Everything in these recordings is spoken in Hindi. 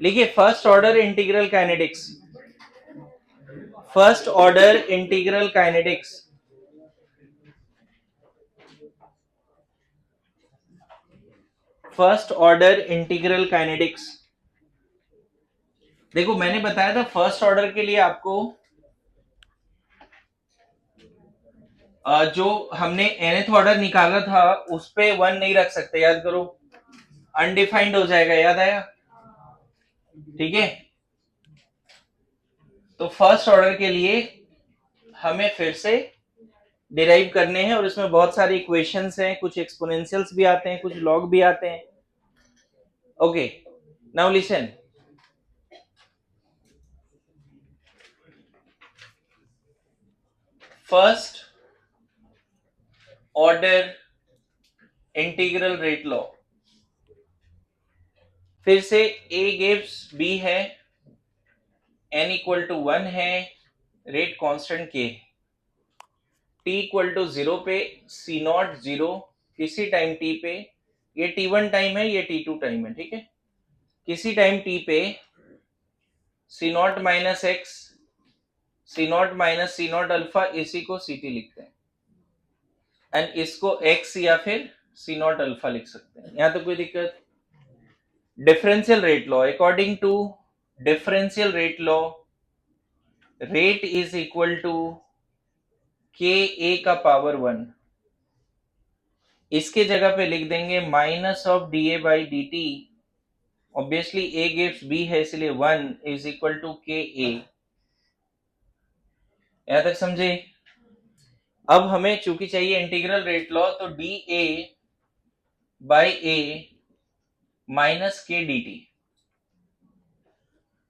लिखिए first order integral kinetics, first order integral kinetics. First order integral kinetics. देखो मैंने बताया था फर्स्ट ऑर्डर के लिए आपको जो हमने nth ऑर्डर निकाला था उस पे 1 नहीं रख सकते, याद करो, अनडिफाइंड हो जाएगा, याद आया? ठीक है, तो फर्स्ट ऑर्डर के लिए हमें फिर से डिराइव करने हैं और इसमें बहुत सारी इक्वेशंस हैं, कुछ एक्सपोनेंशियल्स भी आते हैं, कुछ लॉग भी आते हैं। Okay, now listen. First order integral rate law, फिर से a गिव्स b है, n इक्वल टू 1 है, rate constant k, t equal to 0 पे c नॉट 0, किसी टाइम t पे, ये t1 टाइम है, ये t2 टाइम है, ठीक है, किसी टाइम t पे c naught minus x, C not minus C not alpha, इसी को सी टी लिखते हैं, एंड इसको एक्स या फिर सी नॉट अल्फा लिख सकते हैं। यहां तो कोई दिक्कत? Differential rate law, according to differential rate law, rate is equal to k a का पावर 1, इसके जगह पे लिख देंगे minus of d a by d t, obviously a gives b है इसलिए 1 इज इक्वल टू के ए। यहां तक समझे? अब हमें चूंकि चाहिए इंटीग्रल रेट लॉ, तो D a by A minus के डी टी,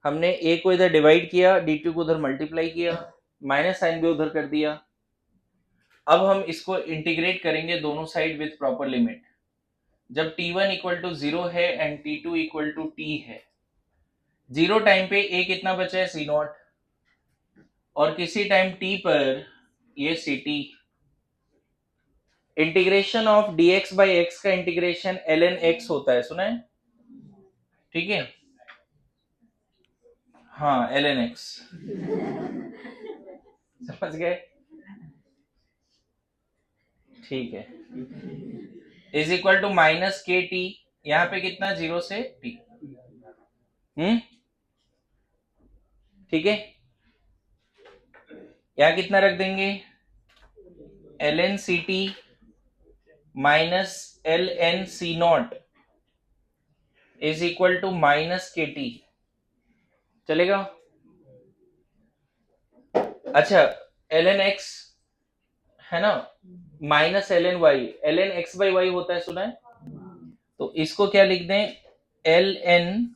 हमने ए को इधर डिवाइड किया, डी टू को उधर मल्टीप्लाई किया, माइनस साइन भी उधर कर दिया। अब हम इसको इंटीग्रेट करेंगे दोनों साइड विथ प्रॉपर लिमिट। जब t1 इक्वल टू 0 है and t2 equal to t है, 0 टाइम पे a कितना बचा है? c नॉट, और किसी टाइम t पर ये ct। Integration of dx by x का इंटीग्रेशन ln x होता है, सुना है? ठीक है, हाँ ln x, समझ गए? ठीक है, is equal to minus k T, यहाँ पे कितना? 0 से t। ठीक है, यहाँ कितना रख देंगे? ln C t minus ln C not is equal to minus k t, चलेगा? अच्छा, ln x है ना, minus ln y, ln x by y होता है, सुना है? तो इसको क्या लिख दें? ln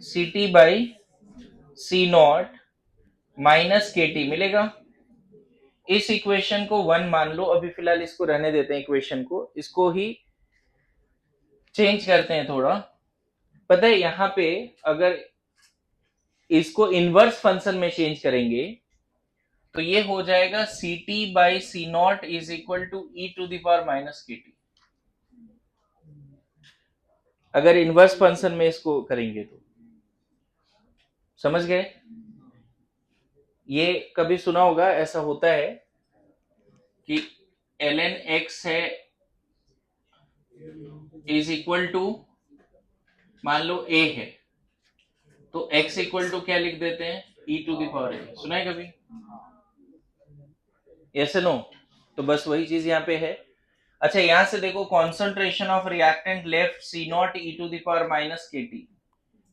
C t by C not minus k t मिलेगा। इस इक्वेशन को 1 मान लो, अभी फिलहाल इसको रहने देते हैं, इक्वेशन को, इसको ही चेंज करते हैं थोड़ा। पता है यहां पे अगर इसको इनवर्स फंक्शन में चेंज करेंगे तो ये हो जाएगा C t by C not is equal to e to the power minus k t, अगर इनवर्स फंक्शन में इसको करेंगे तो। समझ गए? ये कभी सुना होगा, ऐसा होता है कि ln x है इज इक्वल टू, मान लो a है, तो x इक्वल टू क्या लिख देते हैं? e to the power a, सुना है कभी? Yes no? तो बस वही चीज यहाँ पे है। अच्छा, यहां से देखो, concentration of reactant left C not e to the power minus k t,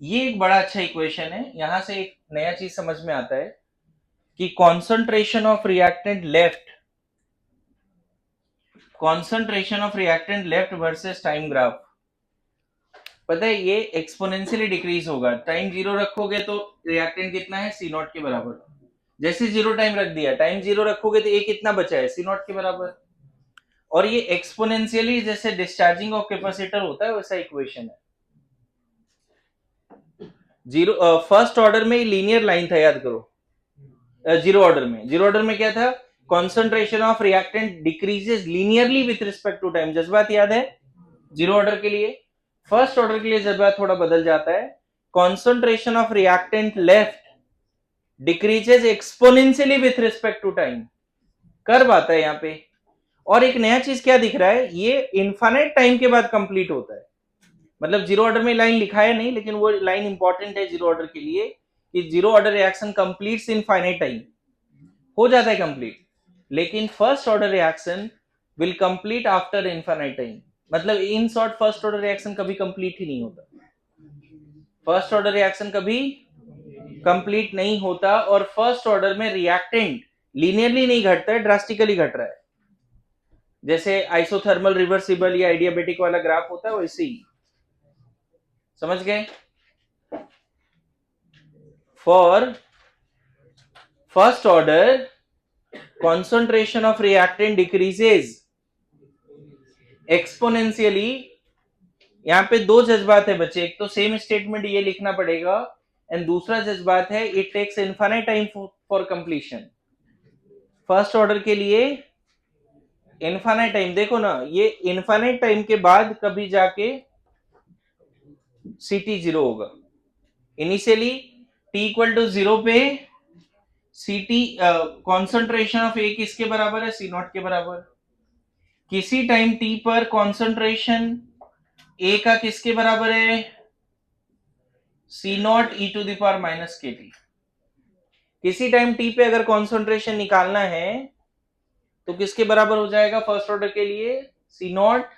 ये एक बड़ा अच्छा इक्वेशन है। यहां से एक नया चीज समझ में आता है कि concentration of reactant left, concentration of reactant left versus time graph, पता है ये एक्सपोनेंशियली डिक्रीज होगा। टाइम 0 रखोगे तो रिएक्टेंट कितना है? सी नॉट के बराबर। जैसे 0 टाइम रख दिया, टाइम 0 रखोगे तो ए कितना बचा है? सी नॉट के बराबर। और ये एक्सपोनेंशियली जैसे डिस्चार्जिंग ऑफ कैपेसिटर होता है वैसा इक्वेशन है। जीरो फर्स्ट ऑर्डर में लीनियर लाइन था, याद करो। जीरो ऑर्डर में क्या था? Concentration of reactant decreases linearly with respect to time, जज्बात याद है जीरो ऑर्डर के लिए? फर्स्ट ऑर्डर के लिए जज्बात थोड़ा बदल जाता है. Concentration of reactant left decreases exponentially with respect to time. Curve आता है यहाँ पे. और एक नया चीज क्या दिख रहा है, ये इनफाइनाइट टाइम के बाद कंप्लीट होता है. मतलब जीरो ऑर्डर में लाइन लिखा है नहीं, लेकिन वो लाइन इंपॉर्टेंट है जीरो ऑर्डर के लिए कि zero order reaction completes in finite time, हो जाता है कंप्लीट. लेकिन first order reaction will complete after infinite time. मतलब in short first order reaction कभी कंप्लीट ही नहीं होता. फर्स्ट ऑर्डर रिएक्शन कभी कंप्लीट नहीं होता. और फर्स्ट ऑर्डर में रिएक्टेंट लीनियरली नहीं घटता है, ड्रास्टिकली घट रहा है. जैसे आइसोथर्मल रिवर्सिबल या आइडियाबेटिक वाला ग्राफ होता है वैसे ही. समझ गए? For first order concentration of reactant decreases exponentially. यहां पे दो जज्बात है बच्चे. एक तो सेम स्टेटमेंट ये लिखना पड़ेगा, एंड दूसरा जज्बात है it takes infinite time for completion. First order के लिए इनफाइनाइट टाइम, देखो ना, ये इनफाइनाइट टाइम के बाद कभी जाके सीटी जीरो होगा. Initially t equal to zero पे सीटी कॉन्सेंट्रेशन ऑफ ए किसके बराबर है, सी नॉट के बराबर. किसी टाइम टी पर कॉन्सेंट्रेशन ए का किसके बराबर है, C not e to the power minus k t. किसी टाइम टी पे अगर कॉन्सेंट्रेशन निकालना है तो किसके बराबर हो जाएगा फर्स्ट ऑर्डर के लिए, C not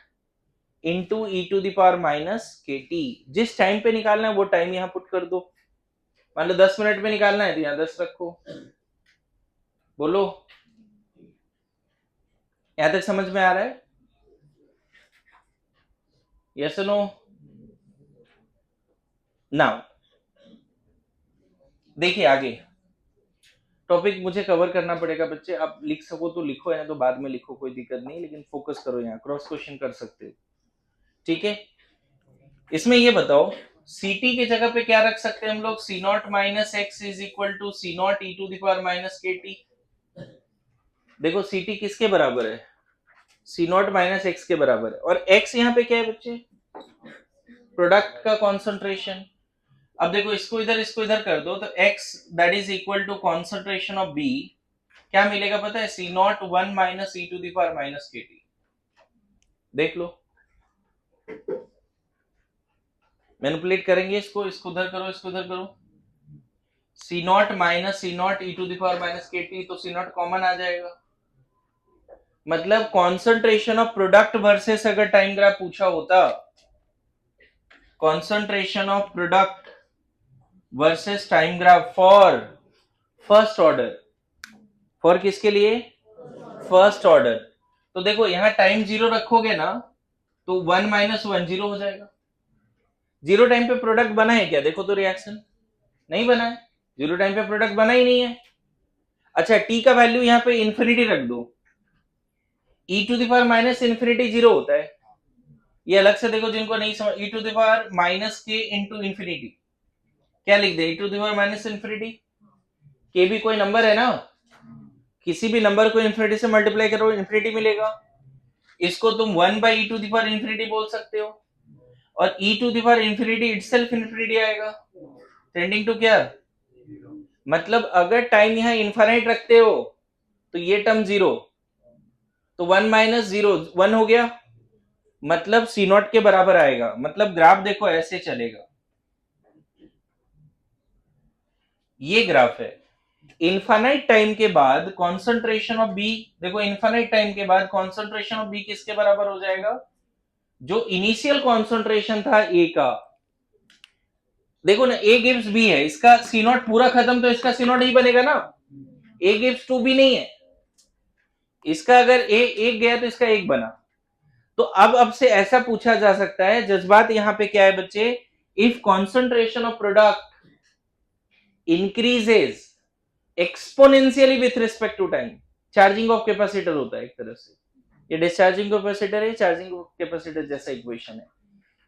into e to the power minus k t. जिस टाइम पे निकालना है वो टाइम यहां पुट कर दो. मान लो 10 मिनट में निकालना है तो यहां 10 रखो. बोलो, यहां तक समझ में आ रहा है? Yes no? नाउ देखिए आगे टॉपिक मुझे कवर करना पड़ेगा बच्चे. आप लिख सको तो लिखो, है ना तो बाद में लिखो, कोई दिक्कत नहीं, लेकिन फोकस करो. यहाँ क्रॉस क्वेश्चन कर सकते हो, ठीक है? इसमें ये बताओ सीटी की जगह पे क्या रख सकते हैं हम लोग, C not minus x is equal to C not e to the power minus k t. देखो सीटी किसके बराबर है, सी नॉट माइनस एक्स के बराबर है. और एक्स यहाँ पे क्या है बच्चे, प्रोडक्ट का कॉन्सेंट्रेशन. अब देखो इसको इधर कर दो तो x that is equal to concentration of B क्या मिलेगा पता है, C not one minus e to the power minus k t. देख लो, मैनिपुलेट करेंगे इसको उधर करो, इसको उधर करो. C not minus C not e to the power minus k t, तो सी नॉट कॉमन आ जाएगा. मतलब कॉन्सेंट्रेशन ऑफ प्रोडक्ट वर्सेस अगर टाइम ग्राफ पूछा होता, concentration of product versus time graph for first order, for किसके लिए, फर्स्ट ऑर्डर. तो देखो यहां टाइम जीरो रखोगे ना तो 1 माइनस 1 जीरो हो जाएगा. जीरो टाइम पे प्रोडक्ट बना है क्या, देखो तो रिएक्शन नहीं बना है. जीरो टाइम पे प्रोडक्ट बना ही नहीं है. अच्छा टी का वैल्यू यहां पे इंफिनिटी रख दो, e to the power minus infinity zero होता है. ये अलग से देखो जिनको नहीं समझ, e to the power minus k into infinity क्या लिख दे, e to the power minus infinity. के भी कोई नंबर है ना, किसी भी नंबर को इंफिनिटी से मल्टीप्लाई करो इंफिनिटी मिलेगा. इसको तुम 1 by e to the power infinity बोल सकते हो, और e to the power infinity itself infinity आएगा, टेंडिंग टू क्या. मतलब अगर टाइम यहां इनफाइनाइट रखते हो तो ये टर्म जीरो, तो 1 माइनस जीरो 1 हो गया, मतलब सी नॉट के बराबर आएगा. मतलब ग्राफ देखो ऐसे चलेगा, ये ग्राफ है. इनफाइनाइट टाइम के बाद कॉन्सेंट्रेशन ऑफ बी, देखो इनफाइनाइट टाइम के बाद कॉन्सेंट्रेशन ऑफ बी किसके बराबर हो जाएगा, जो इनिशियल कॉन्सेंट्रेशन था ए का. देखो ना ए गिव्स बी है, इसका सी नॉट पूरा खत्म तो इसका सी नॉट ही बनेगा ना. ए गिव्स टू बी नहीं है, इसका अगर ए एक गया तो इसका एक बना. तो अब से ऐसा पूछा जा सकता है, जज्बात यहां पे क्या है बच्चे, if concentration of product increases exponentially with respect to time. Charging of capacitor होता है एक तरह से, ये डिस्चार्जिंग कैपेसिटर है, चार्जिंग कैपेसिटर जैसा इक्वेशन है.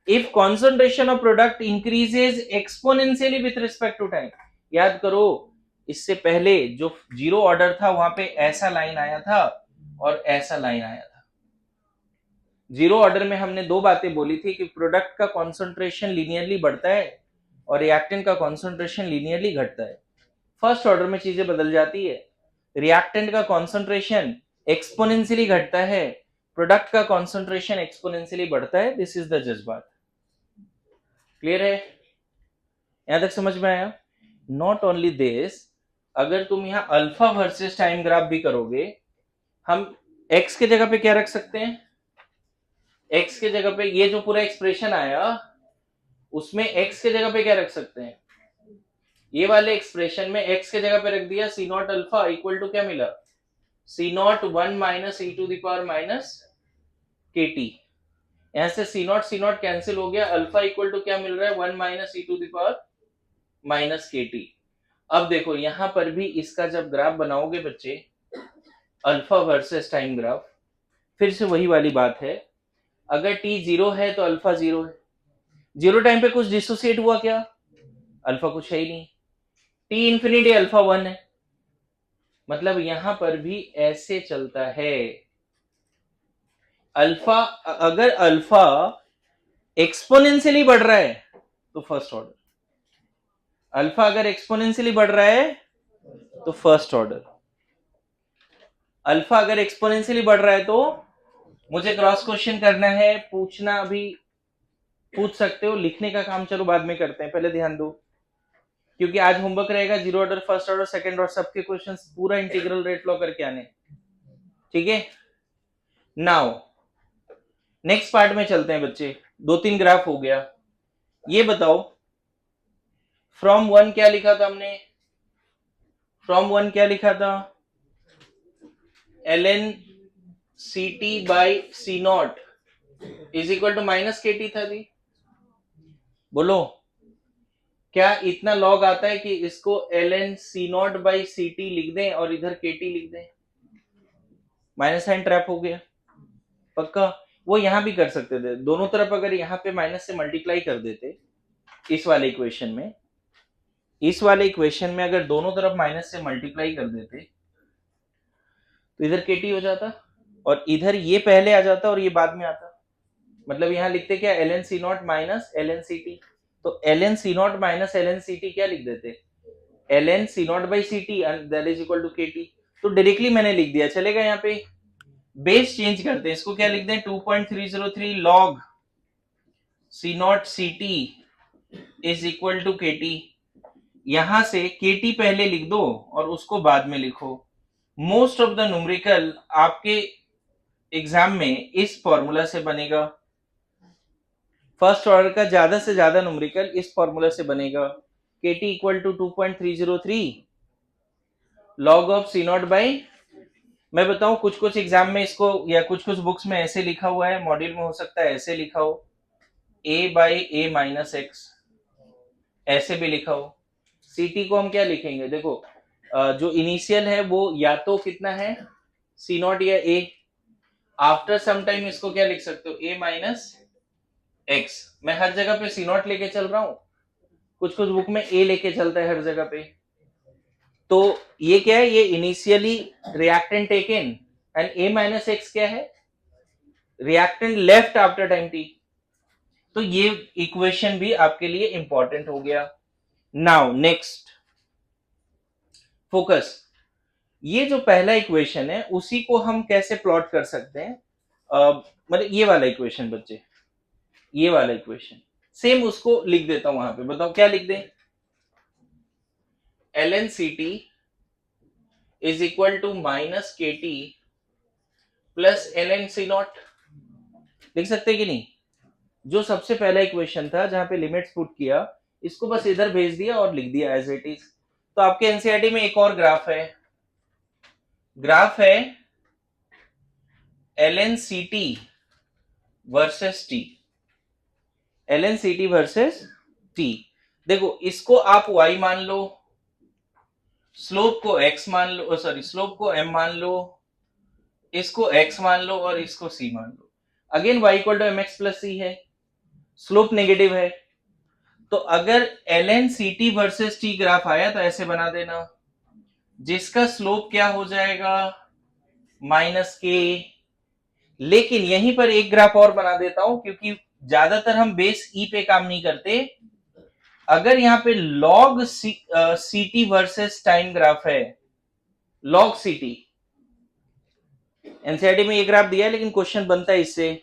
If concentration of product increases exponentially with respect to time. याद करो इससे पहले जो जीरो ऑर्डर था वहां पे ऐसा लाइन आया था और ऐसा लाइन आया था. जीरो ऑर्डर में हमने दो बातें बोली थी कि प्रोडक्ट का कॉन्सेंट्रेशन लीनियरली बढ़ता है और रिएक्टेंट का कॉन्सेंट्रेशन लीनियरली घटता है। फर्स्ट ऑर्डर में चीजें बदल जाती है, रिएक्टेंट का कॉन्सेंट्रेशन एक्सपोनेंशियली घटता है, प्रोडक्ट का कॉन्सेंट्रेशन एक्सपोनेंशियली बढ़ता है। दिस इज द जज्बात। क्लियर है? यहां तक समझ में आया? नॉट ओनली दिस, अगर तुम यहां अल्फा वर्सेस टाइम ग्राफ भी करोगे, हम एक्स के जगह पे क्या रख सकते हैं? एक्स के जगह पे ये जो पूरा एक्सप्रेशन आया उसमें एक्स के जगह पे क्या रख सकते हैं? ये वाले एक्सप्रेशन में एक्स के जगह पे रख दिया C not alpha equal to क्या मिला? C not 1 minus e to the power minus k t. यहां से सी नॉट कैंसिल हो गया, अल्फा इक्वल टू क्या मिल रहा है? 1 minus e to the power minus k t. अब देखो यहां पर भी इसका जब ग्राफ बनाओगे बच्चे, अल्फा वर्सेस टाइम ग्राफ, फिर से वही वाली बात है, अगर टी जीरो है तो अल्फा जीरो है। जीरो टाइम पे कुछ डिसोसिएट हुआ क्या? अल्फा कुछ है ही नहीं। टी इंफिनिटी अल्फा वन है, मतलब यहां पर भी ऐसे चलता है। अल्फा, अगर अल्फा एक्सपोनेंशियली बढ़ रहा है तो फर्स्ट ऑर्डर, अल्फा अगर एक्सपोनेंशियली बढ़ रहा है तो फर्स्ट ऑर्डर, अल्फा अगर एक्सपोनेंशियली बढ़ रहा है तो मुझे क्रॉस क्वेश्चन करना है, पूछना अभी पूछ सकते हो, लिखने का काम चलो बाद में करते हैं, पहले ध्यान दो, क्योंकि आज होमवर्क रहेगा zero order, first order, second order, सबके क्वेश्चंस पूरा इंटीग्रल रेट लॉ करके आने। ठीक है, नाउ नेक्स्ट पार्ट में चलते हैं बच्चे। दो तीन ग्राफ हो गया, ये बताओ फ्रॉम वन क्या लिखा था हमने? फ्रॉम वन क्या लिखा था? ln ct by C not is equal to minus k t था जी। बोलो, क्या इतना लॉग आता है कि इसको ln C not by C t लिख दें और इधर के टी लिख दें? माइनस साइन ट्रैप हो गया पक्का। वो यहां भी कर सकते थे, दोनों तरफ अगर यहां पे माइनस से मल्टीप्लाई कर देते, इस वाले इक्वेशन में, इस वाले इक्वेशन में अगर दोनों तरफ माइनस से मल्टीप्लाई कर देते तो इधर के टी हो जाता और इधर ये पहले आ जाता और ये बाद में आता। मतलब यहां लिखते क्या? ln C not minus ln C t, तो ln C not minus ln C t क्या लिख देते? ln C not by C t and that is equal to k t. तो डायरेक्टली मैंने लिख दिया, चलेगा? यहाँ पे बेस चेंज करते हैं, इसको क्या लिख दें? 2.303 log C not C t is equal to k t. यहां से के टी पहले लिख दो और उसको बाद में लिखो। मोस्ट ऑफ द न्यूमेरिकल आपके एग्जाम में इस फॉर्मूला से बनेगा, फर्स्ट ऑर्डर का ज्यादा से ज्यादा न्यूमेरिकल इस फॉर्मूला से बनेगा। K t equal to 2.303 log of C not by, मैं बताऊं कुछ कुछ एग्जाम में इसको या कुछ कुछ बुक्स में ऐसे लिखा हुआ है, मॉड्यूल में हो सकता है ऐसे लिखा हो, a by A minus x, ऐसे भी लिखा हो। सी को हम क्या लिखेंगे? देखो जो इनिशियल है वो या तो कितना है? सी नॉट या ए। आफ्टर सम टाइम इसको क्या लिख सकते हो? ए माइनस एक्स। मैं हर जगह पे सी नॉट लेके चल रहा हूं, कुछ कुछ बुक में ए लेके चलता है हर जगह पे। तो ये क्या है? ये initially reactant taken and A minus x क्या है? Reactant left after time T. तो ये इक्वेशन भी आपके लिए इंपॉर्टेंट हो गया। नाउ नेक्स्ट फोकस, ये जो पहला इक्वेशन है उसी को हम कैसे प्लॉट कर सकते हैं? मतलब ये वाला इक्वेशन बच्चे, ये वाला इक्वेशन सेम उसको लिख देता हूं वहां पे, बताओ क्या लिख दें? ln ct is equal to minus k t plus ln C not, लिख सकते कि नहीं? जो सबसे पहला इक्वेशन था जहां पे लिमिट्स पुट किया, इसको बस इधर भेज दिया और लिख दिया एज इट इज। तो आपके एनसीईआरटी में एक और ग्राफ है, ग्राफ है ln ct versus T, ln ct versus T. देखो इसको आप y मान लो, स्लोप को x मान लो, सॉरी स्लोप को m मान लो, इसको x मान लो और इसको c मान लो। Again y equal to m x plus c है, स्लोप नेगेटिव है, तो अगर ln ct versus t graph आया तो ऐसे बना देना, जिसका स्लोप क्या हो जाएगा? माइनस के। लेकिन यहीं पर एक ग्राफ और बना देता हूं, क्योंकि ज्यादातर हम बेस ई पे काम नहीं करते। अगर यहां पे लॉग सीटी वर्सेस टाइम ग्राफ है, लॉग सीटी, एनसीईआरटी में ये ग्राफ दिया है लेकिन क्वेश्चन बनता है इससे,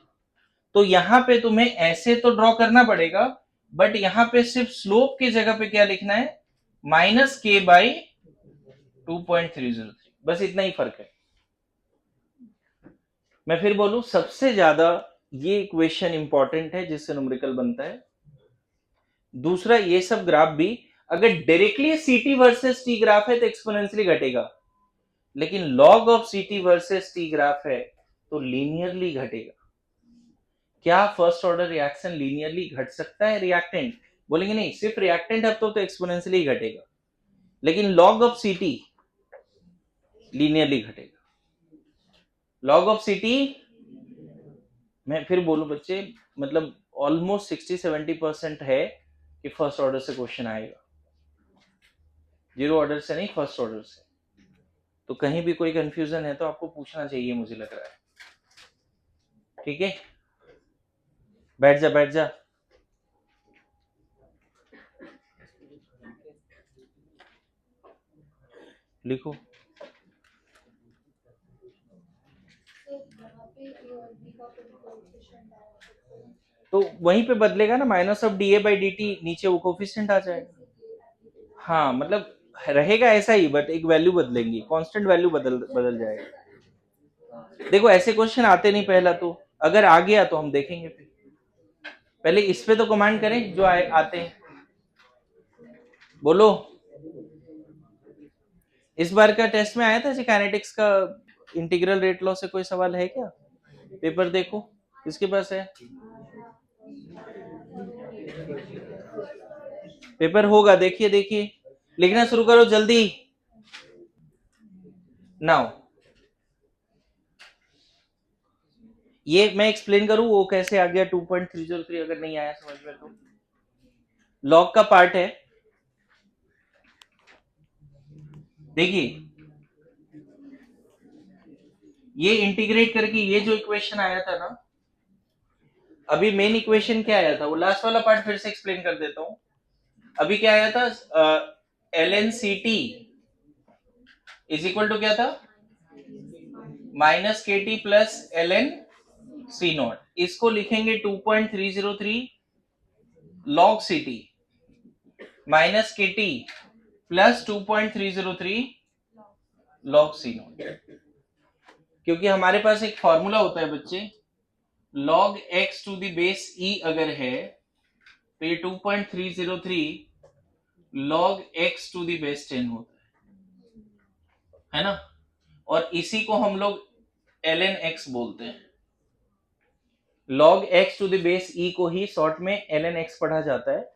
तो यहां पे तुम्हें ऐसे तो ड्रॉ करना पड़ेगा, बट यहां पे सिर्फ स्लोप की जगह पे क्या लिखना है, -k/2.303, बस इतना ही फर्क है। मैं फिर बोलूं, सबसे ज्यादा ये इक्वेशन इंपॉर्टेंट है जिससे न्यूमेरिकल बनता है। दूसरा, ये सब ग्राफ भी अगर डायरेक्टली सीटी वर्सेस टी ग्राफ है तो एक्सपोनेंशियली घटेगा, लेकिन लॉग ऑफ सीटी वर्सेस टी ग्राफ है तो लीनियरली घटेगा। क्या फर्स्ट ऑर्डर रिएक्शन लीनियरली घट सकता है? रिएक्टेंट बोलेंगे नहीं, सिर्फ रिएक्टेंट है तो एक्सपोनेंशियली घटेगा, लेकिन लॉग ऑफ सीटी लीनियरली घटेगा। लॉग ऑफ सीटी, मैं फिर बोलूं बच्चे, मतलब ऑलमोस्ट 60-70% है कि फर्स्ट ऑर्डर से क्वेश्चन आएगा, जीरो ऑर्डर से नहीं, फर्स्ट ऑर्डर से। तो कहीं भी कोई कंफ्यूजन है तो आपको पूछना चाहिए, मुझे लग रहा है। ठीक है, बैठ जा बैठ जा। लिखो। तो वहीं पे बदलेगा ना, -(dA/dt), नीचे वो कोफिशिएंट आ जाएगा। हाँ, मतलब रहेगा ऐसा ही, बट एक वैल्यू बदलेंगी, कांस्टेंट वैल्यू बदल बदल जाएगा। देखो ऐसे क्वेश्चन आते नहीं पहला, तो अगर आ गया तो हम देखेंगे फिर। पहले इस पे तो कमांड करें जो आते हैं। बोलो, इस बार का टेस्ट में आया था काइनेटिक्स का इंटीग्रल रेट लॉ से कोई सवाल है क्या? पेपर देखो किसके पास है, पेपर होगा, देखिए देखिए, लिखना शुरू करो जल्दी। नाउ ये मैं एक्सप्लेन करूं वो कैसे आ गया 2.303, अगर नहीं आया समझ में तो। लॉग का पार्ट है, देखिए ये इंटीग्रेट करके ये जो इक्वेशन आया था ना, अभी मेन इक्वेशन क्या आया था, वो लास्ट वाला पार्ट फिर से एक्सप्लेन कर देता हूं। अभी क्या आया था, ln(ct) इज इक्वल टू क्या था, -kT प्लस ln(c0), इसको लिखेंगे 2.303 log ct -kT plus 2.303 log c0, क्योंकि हमारे पास एक फॉर्मूला होता है बच्चे, log x to the base e अगर है तो ये 2.303 log x to the base 10 होता है ना, और इसी को हम लोग ln x बोलते हैं। log x to the base e को ही शॉर्ट में ln x पढ़ा जाता है,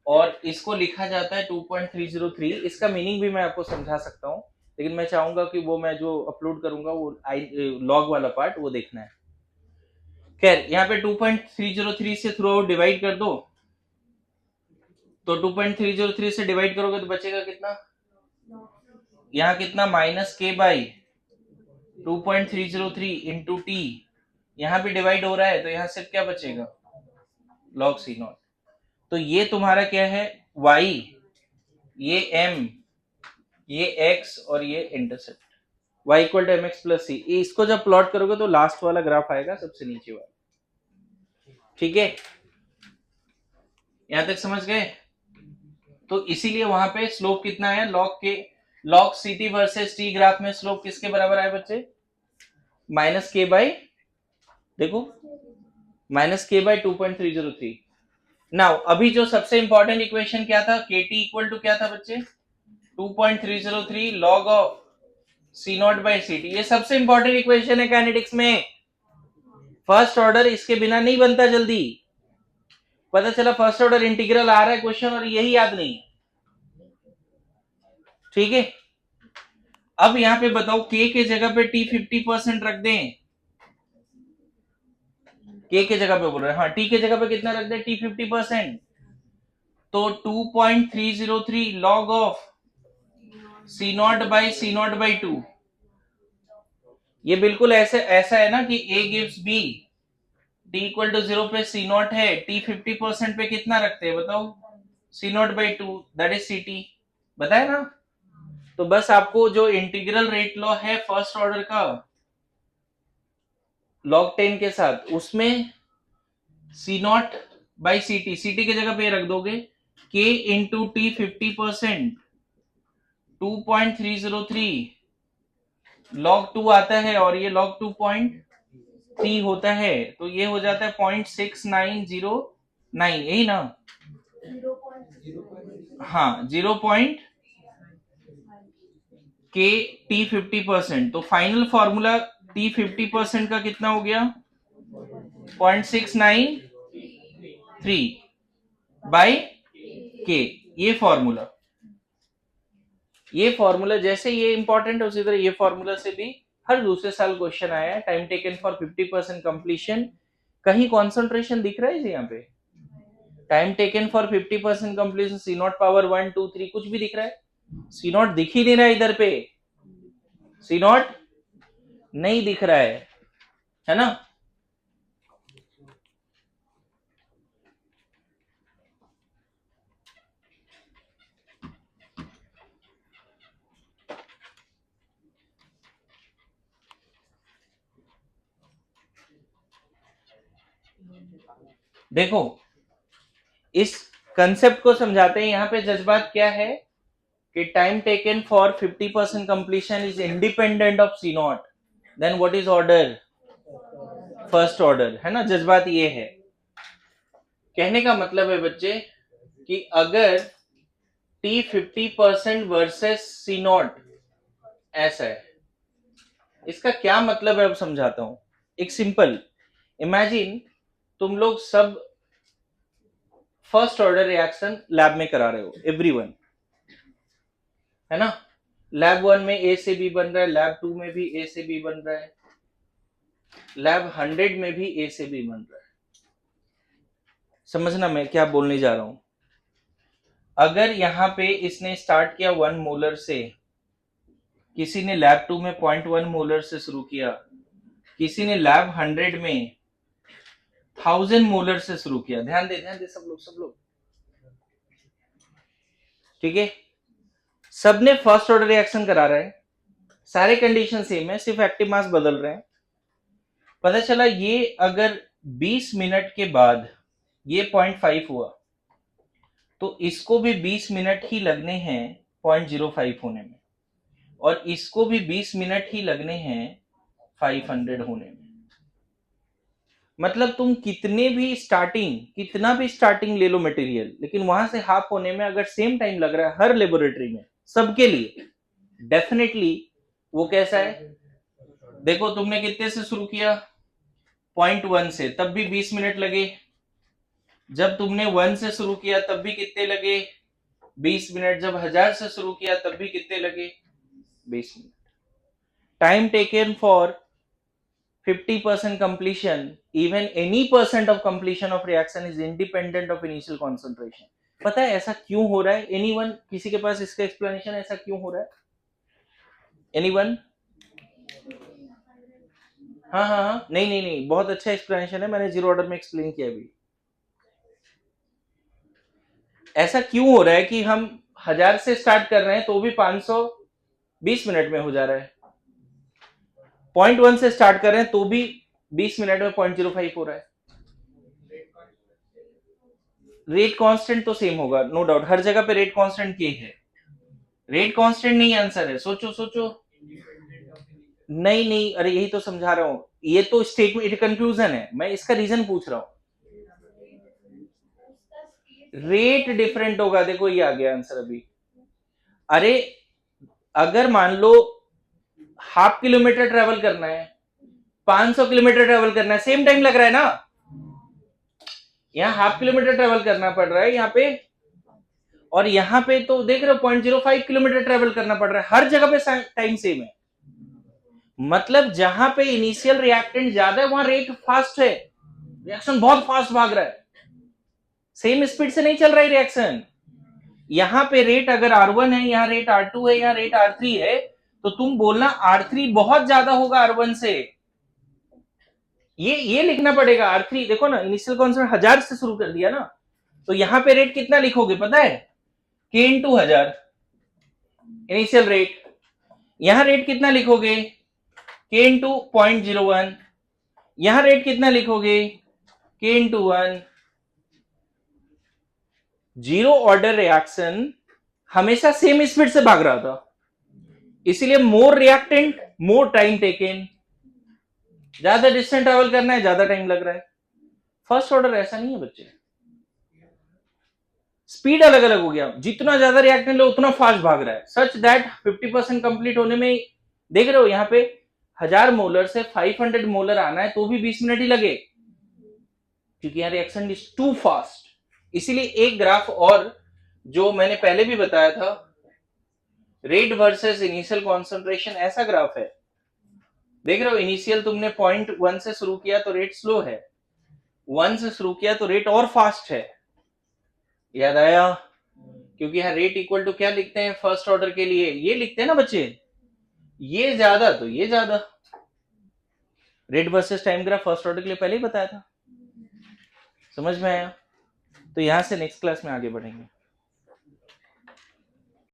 और इसको लिखा जाता है 2.303। इसका मीनिंग भी मैं आपको समझा सकता हूं, लेकिन मैं चाहूंगा कि वो मैं जो अपलोड करूंगा वो लॉग वाला पार्ट वो देखना है। खैर, यहाँ पे 2.303 से थ्रू आउट डिवाइड कर दो, तो 2.303 से डिवाइड करोगे तो बचेगा कितना, यहाँ कितना, -k/2.303 इंटू टी, यहाँ भी डिवाइड हो रहा है तो यहाँ सिर्फ क्या बचेगा, log c0। तो ये तुम्हारा क्या है, y, ये m, ये x, और ये intercept y equal to mx plus c। इसको जब प्लॉट करोगे तो लास्ट वाला ग्राफ आएगा, सबसे नीचे वाला। ठीक है, यहां तक समझ गए? तो इसीलिए वहां पे स्लोप कितना है, log ct versus t graph में स्लोप किसके बराबर आए बच्चे, -k/, देखो -k/2.303। नाउ अभी जो सबसे इंपॉर्टेंट इक्वेशन क्या था, kt इक्वल टू क्या था बच्चे, 2.303 log ऑफ c0/ct। ये सबसे इंपॉर्टेंट इक्वेशन है काइनेटिक्स में, फर्स्ट ऑर्डर इसके बिना नहीं बनता जल्दी। पता चला फर्स्ट ऑर्डर इंटीग्रल आ रहा है क्वेश्चन और यही याद नहीं। ठीक है, अब यहां पे बताओ k के जगह पे t 50% रख दें, k के जगह पे बोल रहे हैं, हाँ t के जगह पे कितना रख दें, t 50%, तो 2.303 log ऑफ c0/c0/2, ये बिल्कुल ऐसे ऐसा है ना कि A gives B, T equal to 0 पे C नॉट है, T 50% पे कितना रखते हैं बताओ, C not by 2, that is CT, बताया ना। तो बस आपको जो इंटीग्रल रेट लॉ है फर्स्ट ऑर्डर का log 10 के साथ, उसमें C not by CT, CT की जगह पे रख दोगे K इंटू T 50%, 2.303 log 2 आता है और ये log 2.3 होता है, तो ये हो जाता है 0.6909, यही ना। हाँ, 0. के टी 50%, तो फाइनल फॉर्मूला टी 50% का कितना हो गया, 0.693 बाई के। ये फॉर्मूला जैसे ये इंपॉर्टेंट है, उसी तरह ये फॉर्मूला से भी हर दूसरे साल क्वेश्चन आया है। टाइम टेकन फॉर 50% कंप्लीशन, कहीं कॉन्सेंट्रेशन दिख रहा है यहाँ पे? Time taken for 50% completion, C not power 1 2 3 कुछ भी दिख रहा है? सी नॉट दिख ही नहीं रहा है इधर पे, सी नॉट नहीं दिख रहा है ना। देखो इस कंसेप्ट को समझाते हैं। यहाँ पे जज्बात क्या है कि time taken for 50% completion is independent of C not, then what is order, first order, है ना। जज्बात ये है, कहने का मतलब है बच्चे कि अगर टी 50% वर्सेस सी नॉट ऐसा है, इसका क्या मतलब है अब समझाता हूं। एक सिंपल इमेजिन, तुम लोग सब फर्स्ट ऑर्डर रिएक्शन लैब में करा रहे हो, एवरीवन, है ना। लैब 1 में ए से बी बन रहा है, लैब 2 में भी ए से बी बन रहा है, लैब 100 में भी ए से बी बन रहा है। समझना मैं क्या बोलने जा रहा हूं। अगर यहां पे इसने स्टार्ट किया 1 मोलर से, किसी ने लैब 2 में 0.1 मोलर से शुरू किया, किसी ने लैब 100 में 1000 मोलर से शुरू किया। ध्यान दे सब लोग, ठीक है। सबने फर्स्ट ऑर्डर रिएक्शन करा रहे हैं, सारे कंडीशन सेम है, सिर्फ एक्टिव मास बदल रहे हैं। पता चला ये अगर 20 मिनट के बाद ये 0.5 हुआ, तो इसको भी 20 मिनट ही लगने हैं 0.05 होने में, और इसको भी 20 मिनट ही लगने हैं 500 होने में। मतलब तुम कितना भी स्टार्टिंग ले लो मटेरियल, लेकिन वहां से हाफ होने में अगर सेम टाइम लग रहा है हर लेबोरेटरी में सबके लिए, डेफिनेटली वो कैसा है। देखो तुमने कितने से शुरू किया, 0.1 से, तब भी 20 मिनट लगे। जब तुमने 1 से शुरू किया तब भी कितने लगे, 20 मिनट। जब 1000 से शुरू किया तब भी कितने लगे, 20 minute. Time taken for 50% completion, even any percent of completion of reaction is independent of initial concentration। पता है ऐसा क्यों हो रहा है? एनीवन, किसी के पास इसका एक्सप्लेनेशन, ऐसा क्यों हो रहा है? एनीवन? हाँ, नहीं, बहुत अच्छा एक्सप्लेनेशन है, मैंने जीरो ऑर्डर में एक्सप्लेन किया अभी। ऐसा क्यों हो रहा है कि हम 1000 से स्टार्ट कर रहे हैं तो भी 520 मिनट में हो जा रहा है, 0.1 से स्टार्ट कर रहे हैं तो भी 20 मिनट में 0.05 हो रहा है। रेट कांस्टेंट तो सेम होगा, नो डाउट, हर जगह पे रेट कांस्टेंट के है। रेट कांस्टेंट नहीं आंसर है, सोचो। नहीं, अरे यही तो समझा रहा हूं, ये तो स्टेटमेंट कंफ्यूजन है, मैं इसका रीजन पूछ रहा हूं। रेट डिफरेंट होगा, देखो ये आ गया आंसर अभी। अरे अगर मान लो 0.5 किलोमीटर ट्रेवल करना है, 500 किलोमीटर ट्रेवल करना है, सेम टाइम लग रहा है ना। यहाँ 0.5 किलोमीटर ट्रेवल करना पड़ रहा है यहाँ पे, और यहाँ पे तो देख रहे हो 0.05 किलोमीटर ट्रेवल करना पड़ रहा है, हर जगह पे टाइम सेम है। मतलब जहां पे इनिशियल रिएक्टेंट ज्यादा है वहां रेट फास्ट है, रिएक्शन बहुत फास्ट भाग रहा है, सेम स्पीड से नहीं चल रहा है रिएक्शन। यहां पे रेट अगर R1 है, यहाँ रेट R2 है, यहाँ रेट R3 है, तो तुम बोलना R3 बहुत ज्यादा होगा R1 से। ये लिखना पड़ेगा R3। देखो ना, इनिशियल कांस्टेंट 1000 से शुरू कर दिया ना, तो यहां पे रेट कितना लिखोगे पता है? K into 1000 initial rate. यहां रेट कितना लिखोगे? K into 0.01। यहां रेट कितना लिखोगे? K into 1। Zero order reaction हमेशा सेम स्पीड से भाग रहा था, इसीलिए मोर रिएक्टेंट मोर टाइम टेकन। ज्यादा डिस्टेंस ट्रेवल करना है, ज्यादा टाइम लग रहा है। फर्स्ट ऑर्डर ऐसा नहीं है बच्चे, स्पीड अलग अलग हो गया, जितना ज्यादा रिएक्टेंट लो उतना फास्ट भाग रहा है, सच दैट 50% कंप्लीट होने में, देख रहे हो यहाँ पे 1000 मोलर से 500 मोलर आना है तो भी 20 मिनट ही लगे, क्योंकि यहाँ रिएक्शन इज टू फास्ट। इसीलिए एक ग्राफ और जो मैंने पहले भी बताया था, रेट वर्सेस इनिशियल कॉन्सेंट्रेशन, ऐसा ग्राफ है। देख रहे हो, इनिशियल तुमने 0.1 से शुरू किया तो रेट स्लो है, 1 से शुरू किया तो रेट और फास्ट है। याद आया? क्योंकि यहाँ रेट इक्वल टू क्या लिखते हैं फर्स्ट ऑर्डर के लिए? ये लिखते हैं ना बच्चे, ये ज्यादा तो ये ज्यादा। Rate versus time graph first order के लिए पहले ही बताया था। समझ में आया? तो यहां से नेक्स्ट क्लास में आगे बढ़ेंगे।